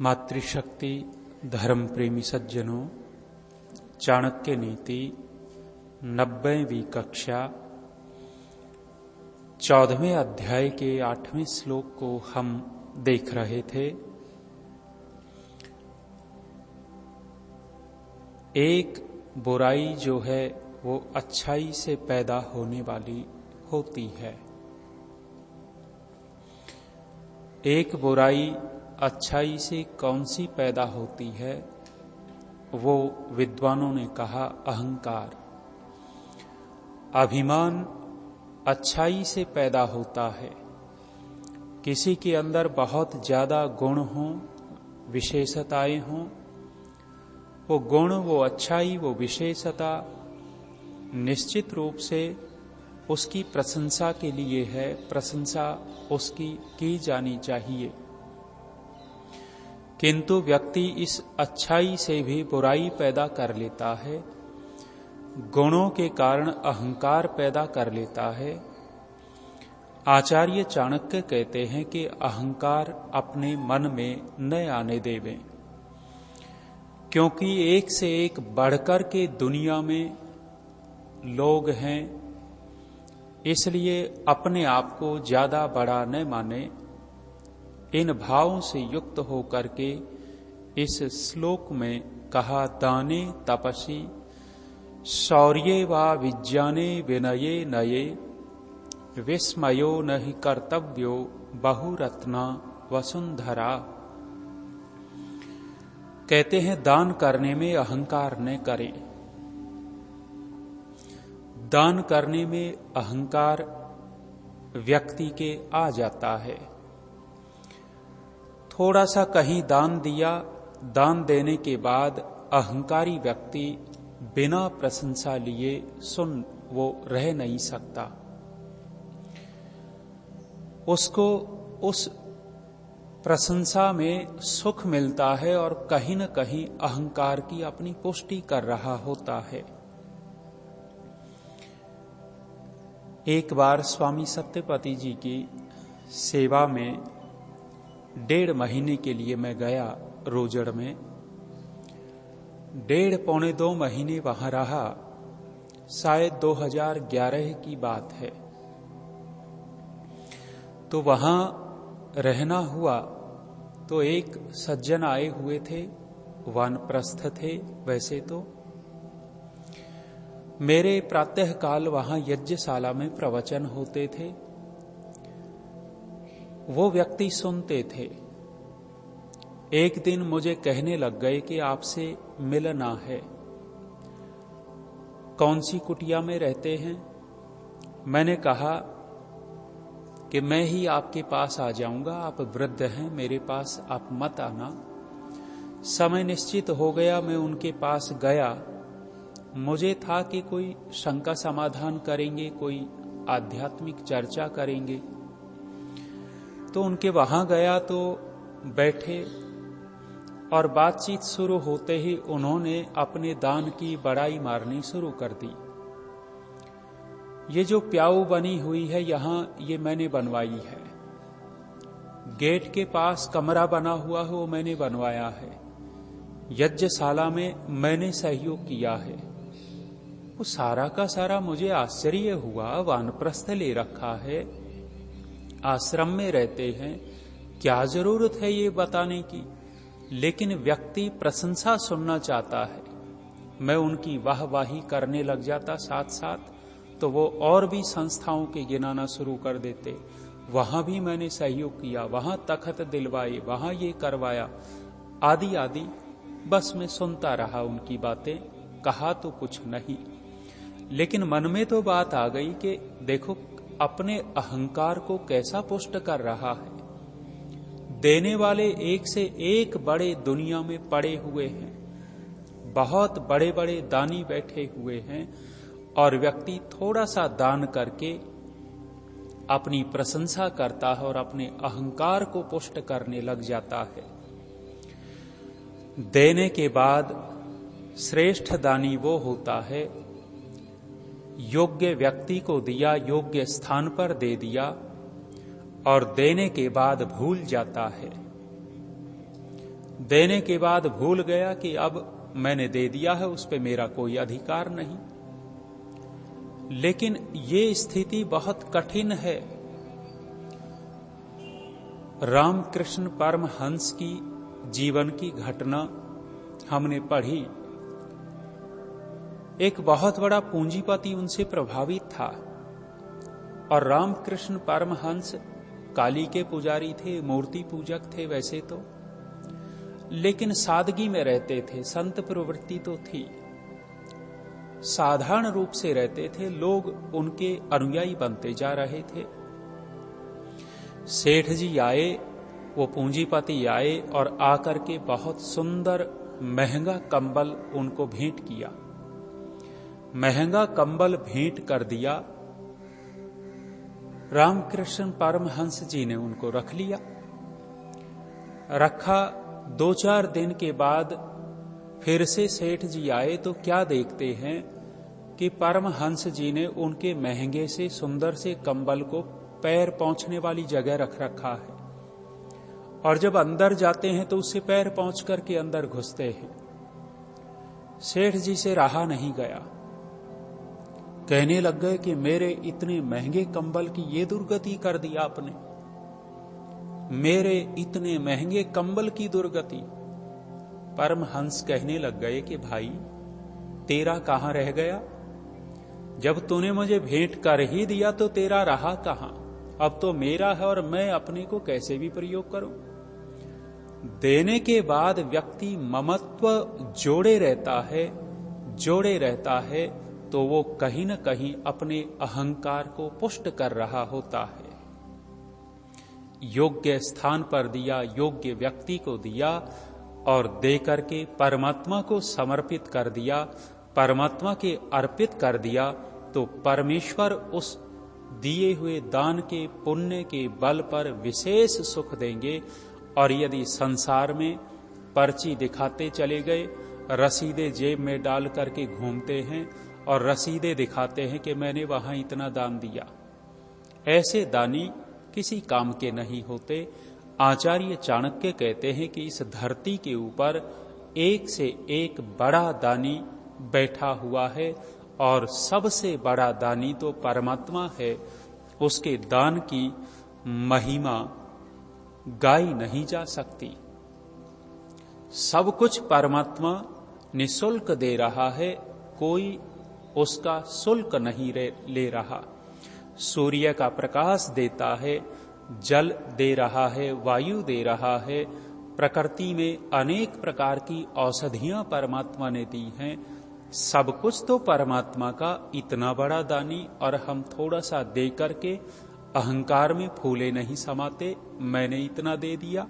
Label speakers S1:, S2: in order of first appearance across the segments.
S1: मातृशक्ति धर्म प्रेमी सज्जनों, चाणक्य नीति 90वीं कक्षा 14वें अध्याय के 8वें श्लोक को हम देख रहे थे। एक बुराई जो है वो अच्छाई से पैदा होने वाली होती है। एक बुराई अच्छाई से कौन सी पैदा होती है? वो विद्वानों ने कहा अहंकार। अभिमान अच्छाई से पैदा होता है। किसी के अंदर बहुत ज्यादा गुण हों, विशेषताएं हों, वो गुण, वो अच्छाई, वो विशेषता निश्चित रूप से उसकी प्रशंसा के लिए है, प्रशंसा उसकी की जानी चाहिए। किंतु व्यक्ति इस अच्छाई से भी बुराई पैदा कर लेता है, गुणों के कारण अहंकार पैदा कर लेता है। आचार्य चाणक्य कहते हैं कि अहंकार अपने मन में न आने देवें, क्योंकि एक से एक बढ़कर के दुनिया में लोग हैं, इसलिए अपने आप को ज्यादा बड़ा न माने। इन भावों से युक्त होकर के इस श्लोक में कहा, दाने तपसी शौर्ये वा विज्ञाने विनये नये विस्मयो नहि कर्तव्यो बहुरत्ना वसुंधरा। कहते हैं दान करने में अहंकार न करे। दान करने में अहंकार व्यक्ति के आ जाता है। थोड़ा सा कहीं दान दिया, दान देने के बाद अहंकारी व्यक्ति बिना प्रशंसा लिए वो रह नहीं सकता। उसको उस प्रशंसा में सुख मिलता है और कहीं न कहीं अहंकार की अपनी पुष्टि कर रहा होता है। एक बार स्वामी सत्यपति जी की सेवा में 1.5 महीने के लिए मैं गया रोजड़ में। 1.5-2 महीने वहां रहा। शायद 2011 की बात है। तो वहां रहना हुआ तो एक सज्जन आए हुए थे, वानप्रस्थ थे वैसे तो। मेरे प्रातःकाल वहां यज्ञशाला में प्रवचन होते थे। वो व्यक्ति सुनते थे। एक दिन मुझे कहने लग गए कि आपसे मिलना है। कौन सी कुटिया में रहते हैं? मैंने कहा कि मैं ही आपके पास आ जाऊंगा, आप वृद्ध हैं, मेरे पास आप मत आना। समय निश्चित हो गया, मैं उनके पास गया। मुझे था कि कोई शंका समाधान करेंगे, कोई आध्यात्मिक चर्चा करेंगे। तो उनके वहां गया तो बैठे और बातचीत शुरू होते ही उन्होंने अपने दान की बड़ाई मारनी शुरू कर दी। ये जो प्याऊ बनी हुई है यहां, ये मैंने बनवाई है। गेट के पास कमरा बना हुआ है, वो मैंने बनवाया है। यज्ञशाला में मैंने सहयोग किया है। वो सारा का सारा मुझे आश्चर्य हुआ। वानप्रस्थ ले रखा है, आश्रम में रहते हैं, क्या जरूरत है ये बताने की? लेकिन व्यक्ति प्रशंसा सुनना चाहता है। मैं उनकी वाहवाही करने लग जाता साथ साथ, तो वो और भी संस्थाओं के गिनाना शुरू कर देते। वहां भी मैंने सहयोग किया, वहां तखत दिलवाए, वहां ये करवाया, आदि आदि। बस मैं सुनता रहा उनकी बातें, कहा तो कुछ नहीं। लेकिन मन में तो बात आ गई कि देखो अपने अहंकार को कैसा पुष्ट कर रहा है। देने वाले एक से एक बड़े दुनिया में पड़े हुए हैं, बहुत बड़े बड़े दानी बैठे हुए हैं, और व्यक्ति थोड़ा सा दान करके अपनी प्रशंसा करता है और अपने अहंकार को पुष्ट करने लग जाता है। देने के बाद श्रेष्ठ दानी वो होता है, योग्य व्यक्ति को दिया, योग्य स्थान पर दे दिया और देने के बाद भूल जाता है। देने के बाद भूल गया कि अब मैंने दे दिया है, उस पे मेरा कोई अधिकार नहीं। लेकिन ये स्थिति बहुत कठिन है। रामकृष्ण परमहंस की जीवन की घटना हमने पढ़ी। एक बहुत बड़ा पूंजीपति उनसे प्रभावित था और रामकृष्ण परमहंस काली के पुजारी थे, मूर्ति पूजक थे वैसे तो, लेकिन सादगी में रहते थे। संत प्रवृत्ति तो थी, साधारण रूप से रहते थे। लोग उनके अनुयायी बनते जा रहे थे। सेठ जी आए, वो पूंजीपति आए और आकर के बहुत सुंदर महंगा कंबल उनको भेंट किया। महंगा कंबल भेंट कर दिया। रामकृष्ण परमहंस जी ने उनको रख लिया। रखा 2-4 दिन के बाद फिर से सेठ जी आए तो क्या देखते हैं कि परमहंस जी ने उनके महंगे से सुंदर से कंबल को पैर पहुंचने वाली जगह रख रखा है, और जब अंदर जाते हैं तो उससे पैर पहुंच करके अंदर घुसते हैं। सेठ जी से रहा नहीं गया, कहने लग गए कि मेरे इतने महंगे कंबल की ये दुर्गति कर दी आपने, मेरे इतने महंगे कंबल की दुर्गति। परमहंस कहने लग गए कि भाई तेरा कहां रह गया? जब तूने मुझे भेंट कर ही दिया तो तेरा रहा कहां? अब तो मेरा है और मैं अपने को कैसे भी प्रयोग करूं। देने के बाद व्यक्ति ममत्व जोड़े रहता है तो वो कहीं न कहीं अपने अहंकार को पुष्ट कर रहा होता है। योग्य स्थान पर दिया, योग्य व्यक्ति को दिया और दे करके परमात्मा को समर्पित कर दिया, परमात्मा के अर्पित कर दिया, तो परमेश्वर उस दिए हुए दान के पुण्य के बल पर विशेष सुख देंगे। और यदि संसार में पर्ची दिखाते चले गए, रसीदे जेब में डाल करके घूमते हैं और रसीदे दिखाते हैं कि मैंने वहां इतना दान दिया, ऐसे दानी किसी काम के नहीं होते। आचार्य चाणक्य कहते हैं कि इस धरती के ऊपर एक से एक बड़ा दानी बैठा हुआ है और सबसे बड़ा दानी तो परमात्मा है। उसके दान की महिमा गाई नहीं जा सकती। सब कुछ परमात्मा निःशुल्क दे रहा है, कोई उसका शुल्क नहीं ले रहा। सूर्य का प्रकाश देता है, जल दे रहा है, वायु दे रहा है, प्रकृति में अनेक प्रकार की औषधियां परमात्मा ने दी हैं। सब कुछ तो परमात्मा का इतना बड़ा दानी, और हम थोड़ा सा दे करके अहंकार में फूले नहीं समाते, मैंने इतना दे दिया।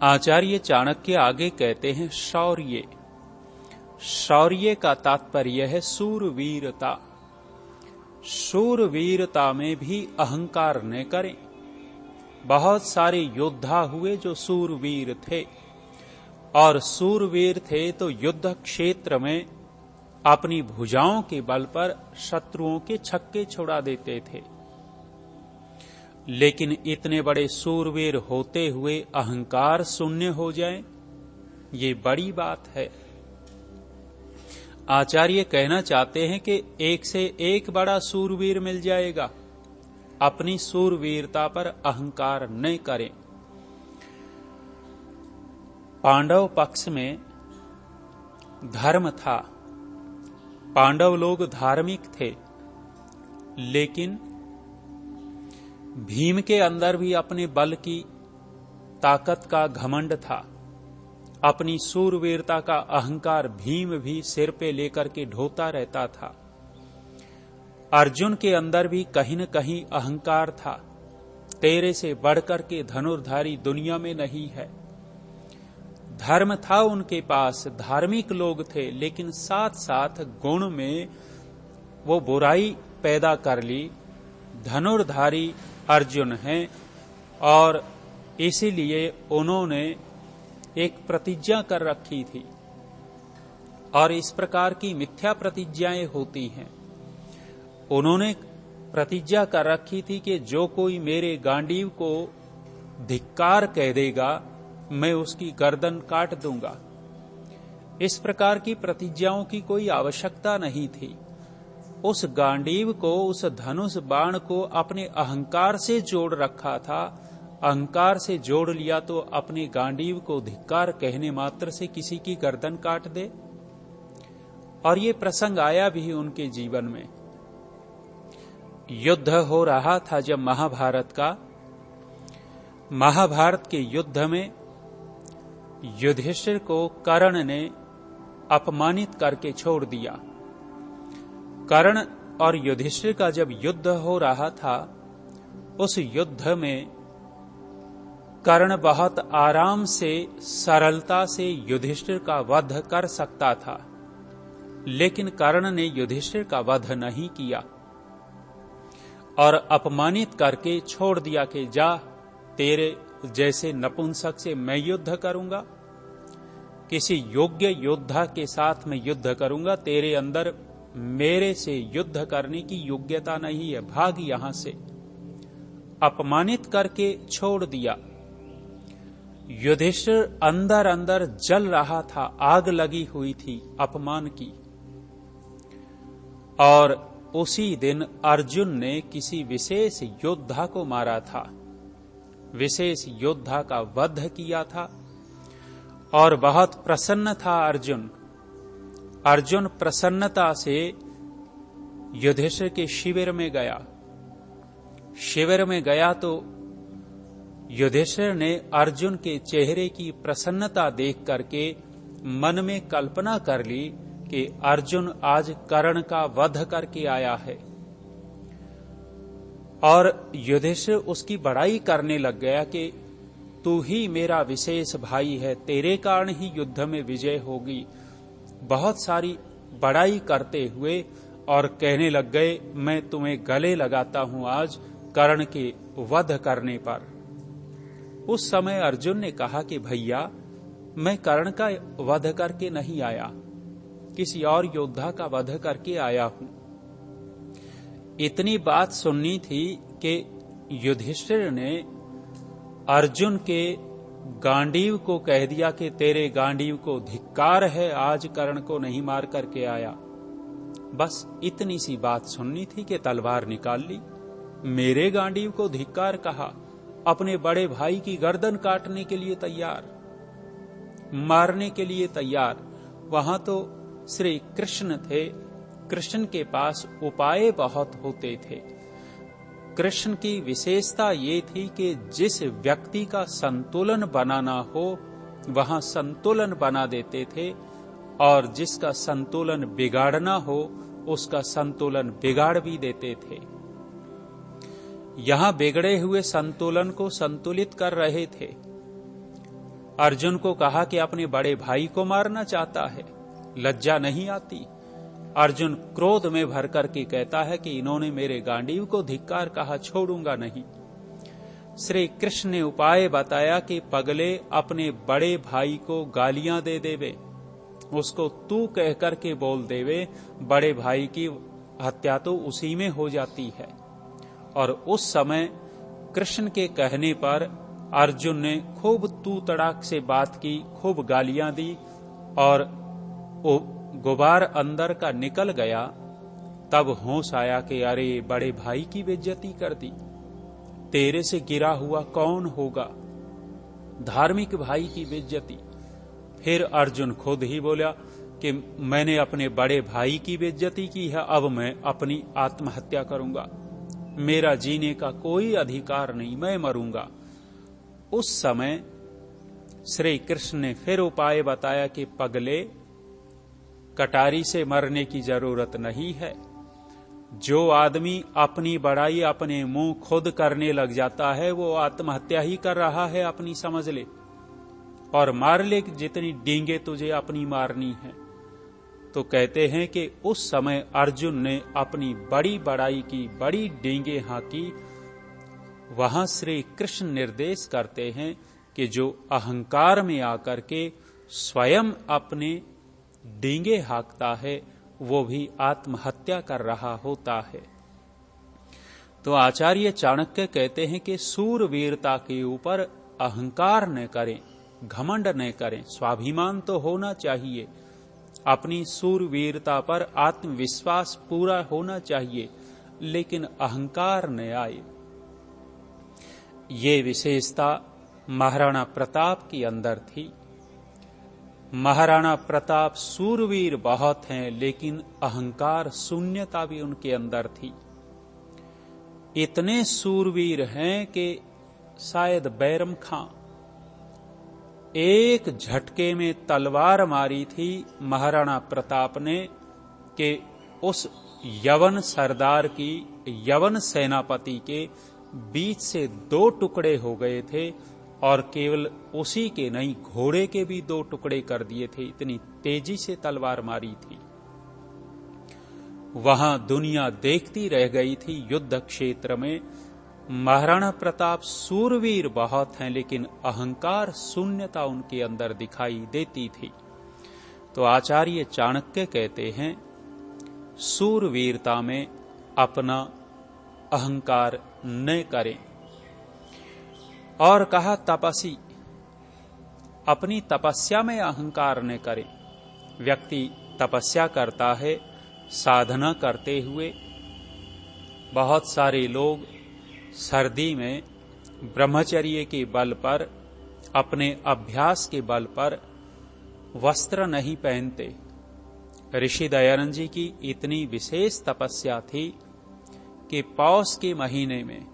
S1: आचार्य चाणक्य आगे कहते हैं शौर्य। शौर्य का तात्पर्य है शूरवीरता। शूरवीरता में भी अहंकार न करें। बहुत सारे योद्धा हुए जो शूरवीर थे, और शूरवीर थे तो युद्ध क्षेत्र में अपनी भुजाओं के बल पर शत्रुओं के छक्के छुड़ा देते थे। लेकिन इतने बड़े शूरवीर होते हुए अहंकार शून्य हो जाए, ये बड़ी बात है। आचार्य कहना चाहते हैं कि एक से एक बड़ा शूरवीर मिल जाएगा, अपनी शूरवीरता पर अहंकार न करें। पांडव पक्ष में धर्म था, पांडव लोग धार्मिक थे, लेकिन भीम के अंदर भी अपने बल की ताकत का घमंड था, अपनी शूरवीरता का अहंकार भीम भी सिर पे लेकर के ढोता रहता था। अर्जुन के अंदर भी कहीं न कहीं अहंकार था, तेरे से बढ़कर के धनुर्धारी दुनिया में नहीं है। धर्म था उनके पास, धार्मिक लोग थे, लेकिन साथ साथ गुण में वो बुराई पैदा कर ली। धनुर्धारी अर्जुन हैं, और इसीलिए उन्होंने एक प्रतिज्ञा कर रखी थी, और इस प्रकार की मिथ्या प्रतिज्ञाएं होती हैं। उन्होंने प्रतिज्ञा कर रखी थी कि जो कोई मेरे गांडीव को धिक्कार कह देगा, मैं उसकी गर्दन काट दूंगा। इस प्रकार की प्रतिज्ञाओं की कोई आवश्यकता नहीं थी। उस गांडीव को, उस धनुष बाण को अपने अहंकार से जोड़ रखा था। अहंकार से जोड़ लिया तो अपने गांडीव को धिक्कार कहने मात्र से किसी की गर्दन काट दे। और ये प्रसंग आया भी उनके जीवन में। युद्ध हो रहा था जब महाभारत का। महाभारत के युद्ध में युधिष्ठिर को कर्ण ने अपमानित करके छोड़ दिया। कर्ण और युधिष्ठिर का जब युद्ध हो रहा था, उस युद्ध में कर्ण बहुत आराम से, सरलता से युधिष्ठिर का वध कर सकता था, लेकिन कर्ण ने युधिष्ठिर का वध नहीं किया और अपमानित करके छोड़ दिया कि जा, तेरे जैसे नपुंसक से मैं युद्ध करूंगा, किसी योग्य योद्धा के साथ मैं युद्ध करूंगा, तेरे अंदर मेरे से युद्ध करने की योग्यता नहीं है, भाग यहां से। अपमानित करके छोड़ दिया। युधिष्ठिर अंदर अंदर जल रहा था, आग लगी हुई थी अपमान की। और उसी दिन अर्जुन ने किसी विशेष योद्धा को मारा था, विशेष योद्धा का वध किया था और बहुत प्रसन्न था अर्जुन। अर्जुन प्रसन्नता से युधिष्ठिर के शिविर में गया। शिविर में गया तो युधिष्ठिर ने अर्जुन के चेहरे की प्रसन्नता देख करके मन में कल्पना कर ली कि अर्जुन आज कर्ण का वध करके आया है। और युधिष्ठिर उसकी बड़ाई करने लग गया कि तू ही मेरा विशेष भाई है, तेरे कारण ही युद्ध में विजय होगी। बहुत सारी बड़ाई करते हुए और कहने लग गए, मैं तुम्हें गले लगाता हूं आज कर्ण के वध करने पर। उस समय अर्जुन ने कहा कि भैया, मैं कर्ण का वध करके नहीं आया, किसी और योद्धा का वध करके आया हूं। इतनी बात सुननी थी कि युधिष्ठिर ने अर्जुन के गांडीव को कह दिया कि तेरे गांडीव को धिक्कार है, आज कर्ण को नहीं मार करके आया। बस इतनी सी बात सुननी थी कि तलवार निकाल ली। मेरे गांडीव को धिक्कार कहा, अपने बड़े भाई की गर्दन काटने के लिए तैयार, मारने के लिए तैयार। वहां तो श्री कृष्ण थे, कृष्ण के पास उपाय बहुत होते थे। कृष्ण की विशेषता ये थी कि जिस व्यक्ति का संतुलन बनाना हो वहां संतुलन बना देते थे, और जिसका संतुलन बिगाड़ना हो उसका संतुलन बिगाड़ भी देते थे। यहां बिगड़े हुए संतुलन को संतुलित कर रहे थे। अर्जुन को कहा कि अपने बड़े भाई को मारना चाहता है, लज्जा नहीं आती। अर्जुन क्रोध में भर करके कहता है कि इन्होंने मेरे गांडीव को धिक्कार कहा, छोड़ूंगा नहीं। श्री कृष्ण ने उपाय बताया कि पगले अपने बड़े भाई को गालियां दे देवे, उसको तू कह करके बोल देवे, बड़े भाई की हत्या तो उसी में हो जाती है। और उस समय कृष्ण के कहने पर अर्जुन ने खूब तू तड़ाक से बात की, खूब गालियां दी और गुबार अंदर का निकल गया। तब होश आया कि अरे बड़े भाई की बेइज्जती कर दी, तेरे से गिरा हुआ कौन होगा, धार्मिक भाई की बेइज्जती। फिर अर्जुन खुद ही बोला कि मैंने अपने बड़े भाई की बेइज्जती की है, अब मैं अपनी आत्महत्या करूंगा, मेरा जीने का कोई अधिकार नहीं, मैं मरूंगा। उस समय श्री कृष्ण ने फिर उपाय बताया कि पगले, कटारी से मरने की जरूरत नहीं है। जो आदमी अपनी बड़ाई अपने मुंह खुद करने लग जाता है वो आत्महत्या ही कर रहा है, अपनी समझ ले, और मार ले जितनी डींगे तुझे अपनी मारनी है। तो कहते हैं कि उस समय अर्जुन ने अपनी बड़ी बड़ाई की, बड़ी डींगे हांकी। वहां श्री कृष्ण निर्देश करते हैं कि जो अहंकार में आकर के स्वयं अपने डींगे हाँकता है वो भी आत्महत्या कर रहा होता है। तो आचार्य चाणक्य कहते हैं कि सूरवीरता के ऊपर अहंकार न करें, घमंड न करें। स्वाभिमान तो होना चाहिए, अपनी सूरवीरता पर आत्मविश्वास पूरा होना चाहिए, लेकिन अहंकार न आए। ये विशेषता महाराणा प्रताप के अंदर थी। महाराणा प्रताप सूरवीर बहुत हैं, लेकिन अहंकार शून्यता भी उनके अंदर थी। इतने सूरवीर हैं कि शायद बैरम खां एक झटके में तलवार मारी थी महाराणा प्रताप ने कि उस यवन सरदार की, यवन सेनापति के बीच से 2 टुकड़े हो गए थे, और केवल उसी के नहीं, घोड़े के भी 2 टुकड़े कर दिए थे। इतनी तेजी से तलवार मारी थी। वहां दुनिया देखती रह गई थी। युद्ध क्षेत्र में महाराणा प्रताप सूरवीर बहुत हैं, लेकिन अहंकार शून्यता उनके अंदर दिखाई देती थी। तो आचार्य चाणक्य कहते हैं, सूरवीरता में अपना अहंकार न करें। और कहा तपसी, अपनी तपस्या में अहंकार न करें। व्यक्ति तपस्या करता है, साधना करते हुए। बहुत सारे लोग सर्दी में ब्रह्मचर्य के बल पर, अपने अभ्यास के बल पर वस्त्र नहीं पहनते। ऋषि दयानंद जी की इतनी विशेष तपस्या थी कि पौष के महीने में,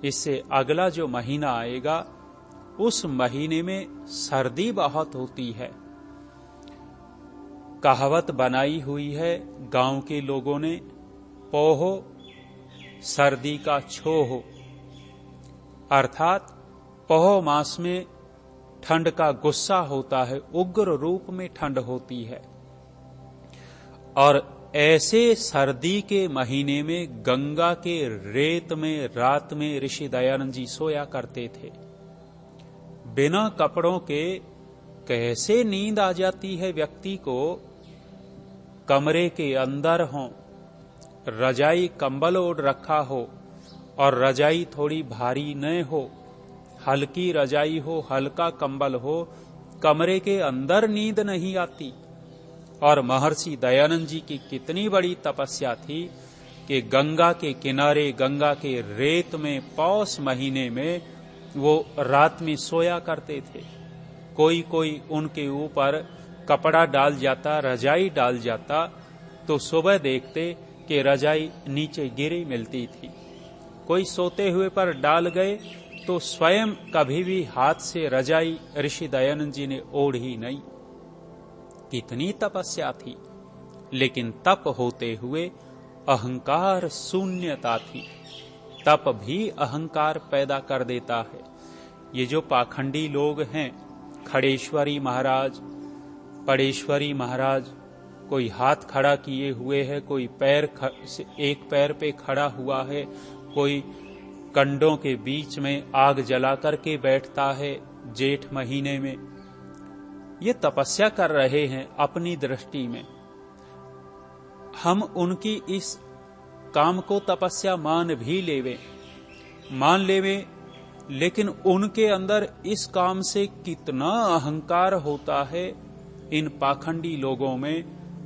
S1: इससे अगला जो महीना आएगा, उस महीने में सर्दी बहुत होती है। कहावत बनाई हुई है गांव के लोगों ने, पोहो सर्दी का छोहो, अर्थात पोह मास में ठंड का गुस्सा होता है, उग्र रूप में ठंड होती है। और ऐसे सर्दी के महीने में गंगा के रेत में रात में ऋषि दयानंद जी सोया करते थे। बिना कपड़ों के कैसे नींद आ जाती है व्यक्ति को। कमरे के अंदर हो, रजाई कंबल ओढ़ रखा हो, और रजाई थोड़ी भारी न हो, हल्की रजाई हो, हल्का कंबल हो, कमरे के अंदर नींद नहीं आती। और महर्षि दयानंद जी की कितनी बड़ी तपस्या थी कि गंगा के किनारे, गंगा के रेत में पौष महीने में वो रात में सोया करते थे। कोई कोई उनके ऊपर कपड़ा डाल जाता, रजाई डाल जाता, तो सुबह देखते कि रजाई नीचे गिरी मिलती थी। कोई सोते हुए पर डाल गए तो स्वयं कभी भी हाथ से रजाई ऋषि दयानंद जी ने ओढ़ी नहीं। कितनी तपस्या थी, लेकिन तप होते हुए अहंकार शून्यता थी। तप भी अहंकार पैदा कर देता है। ये जो पाखंडी लोग हैं, खड़ेश्वरी महाराज, पड़ेश्वरी महाराज, कोई हाथ खड़ा किए हुए है, कोई एक पैर पे खड़ा हुआ है, कोई कंडों के बीच में आग जला करके बैठता है जेठ महीने में। ये तपस्या कर रहे हैं अपनी दृष्टि में। हम उनकी इस काम को तपस्या मान लेवे, लेकिन उनके अंदर इस काम से कितना अहंकार होता है। इन पाखंडी लोगों में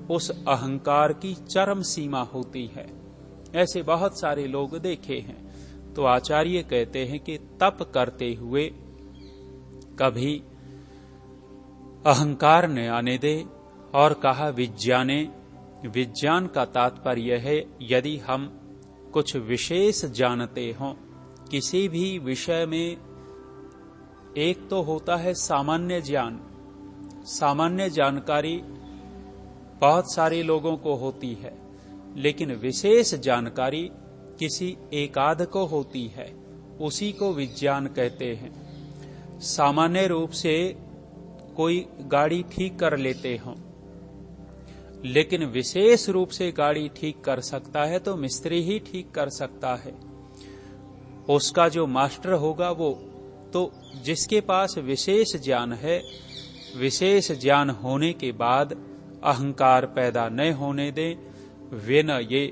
S1: उस अहंकार की चरम सीमा होती है। ऐसे बहुत सारे लोग देखे हैं। तो आचार्य कहते हैं कि तप करते हुए कभी अहंकार न आने दे। और कहा विज्ञाने, विज्ञान का तात्पर्य है यदि हम कुछ विशेष जानते हों किसी भी विषय में। एक तो होता है सामान्य ज्ञान, सामान्य जानकारी बहुत सारे लोगों को होती है, लेकिन विशेष जानकारी किसी एकाध को होती है, उसी को विज्ञान कहते हैं। सामान्य रूप से कोई गाड़ी ठीक कर लेते हों, लेकिन विशेष रूप से गाड़ी ठीक कर सकता है तो मिस्त्री ही ठीक कर सकता है। उसका जो मास्टर होगा वो तो, जिसके पास विशेष ज्ञान है, विशेष ज्ञान होने के बाद अहंकार पैदा न होने दें। ये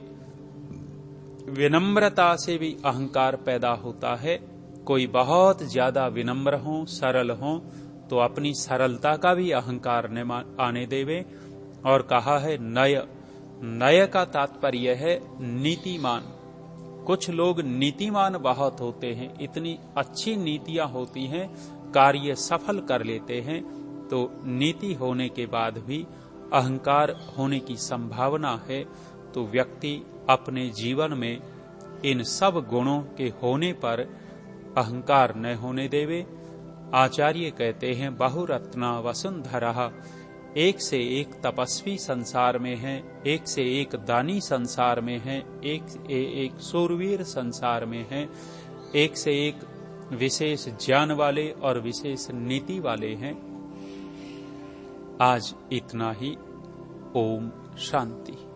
S1: विनम्रता से भी अहंकार पैदा होता है। कोई बहुत ज्यादा विनम्र हो, सरल हो, तो अपनी सरलता का भी अहंकार न आने देवे। और कहा है नय, नय का तात्पर्य है नीतिमान। कुछ लोग नीतिमान बहुत होते हैं, इतनी अच्छी नीतियां होती हैं, कार्य सफल कर लेते हैं, तो नीति होने के बाद भी अहंकार होने की संभावना है। तो व्यक्ति अपने जीवन में इन सब गुणों के होने पर अहंकार न होने देवे। आचार्य कहते हैं बहुरत्ना वसुंधरा, एक से एक तपस्वी संसार में है, एक से एक दानी संसार में है, एक शूरवीर संसार में है, एक से एक विशेष ज्ञान वाले और विशेष नीति वाले हैं। आज इतना ही। ओम शांति।